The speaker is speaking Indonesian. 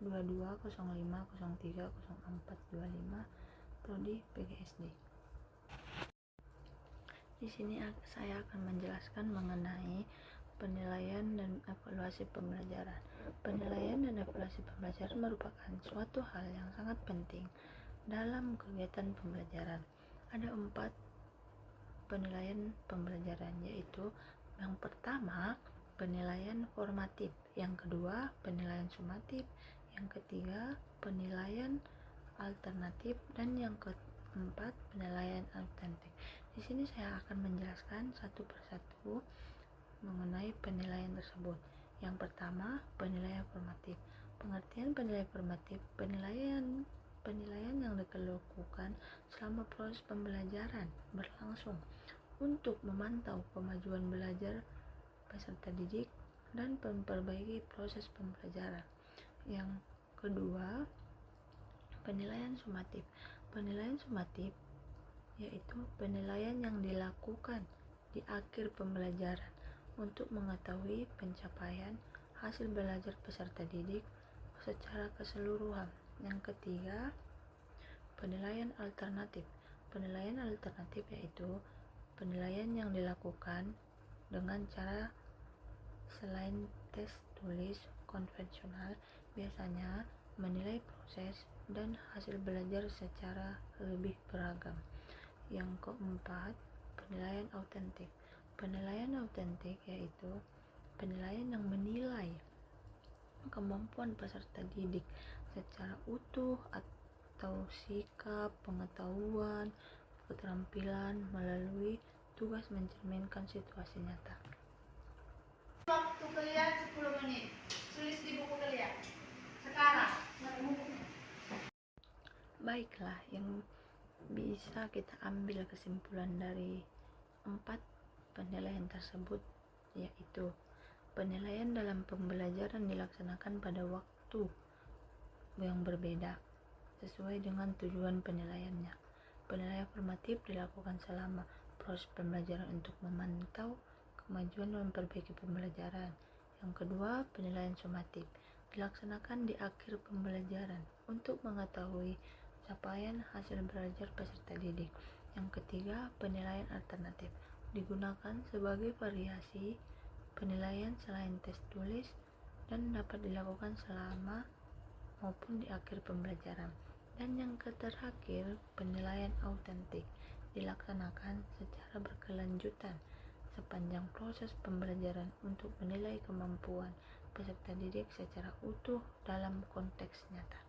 2205030425 Prodi PGSD. Di sini saya akan menjelaskan mengenai penilaian dan evaluasi pembelajaran. Penilaian dan evaluasi pembelajaran merupakan suatu hal yang sangat penting dalam kegiatan pembelajaran. Ada 4 penilaian pembelajaran, yaitu yang pertama penilaian formatif, yang kedua penilaian sumatif, yang ketiga penilaian alternatif, dan yang keempat penilaian autentik. Di sini saya akan menjelaskan satu persatu mengenai penilaian tersebut. Yang pertama, penilaian formatif. Pengertian penilaian formatif, penilaian yang dilakukan selama proses pembelajaran berlangsung untuk memantau kemajuan belajar peserta didik dan memperbaiki proses pembelajaran. Yang kedua, penilaian sumatif. Penilaian sumatif yaitu penilaian yang dilakukan di akhir pembelajaran untuk mengetahui pencapaian hasil belajar peserta didik secara keseluruhan. Yang ketiga, penilaian alternatif. Penilaian alternatif yaitu penilaian yang dilakukan dengan cara selain tes tulis konvensional, biasanya menilai proses dan hasil belajar secara lebih beragam. Yang keempat, penilaian autentik. Penilaian autentik yaitu penilaian yang menilai kemampuan peserta didik secara utuh atau sikap, pengetahuan, keterampilan melalui tugas mencerminkan situasi nyata. Waktu kalian 10 menit. Tulis di buku kalian. Sekarang. Baiklah, yang bisa kita ambil kesimpulan dari 4 penilaian tersebut yaitu penilaian dalam pembelajaran dilaksanakan pada waktu yang berbeda sesuai dengan tujuan penilaiannya. Penilaian formatif dilakukan selama proses pembelajaran untuk memantau kemajuan dan memperbaiki pembelajaran. Yang kedua, penilaian sumatif dilaksanakan di akhir pembelajaran untuk mengetahui capaian hasil belajar peserta didik. Yang ketiga, penilaian alternatif digunakan sebagai variasi penilaian selain tes tulis dan dapat dilakukan selama maupun di akhir pembelajaran. Dan yang terakhir, penilaian autentik dilaksanakan secara berkelanjutan sepanjang proses pembelajaran untuk menilai kemampuan peserta didik secara utuh dalam konteks nyata.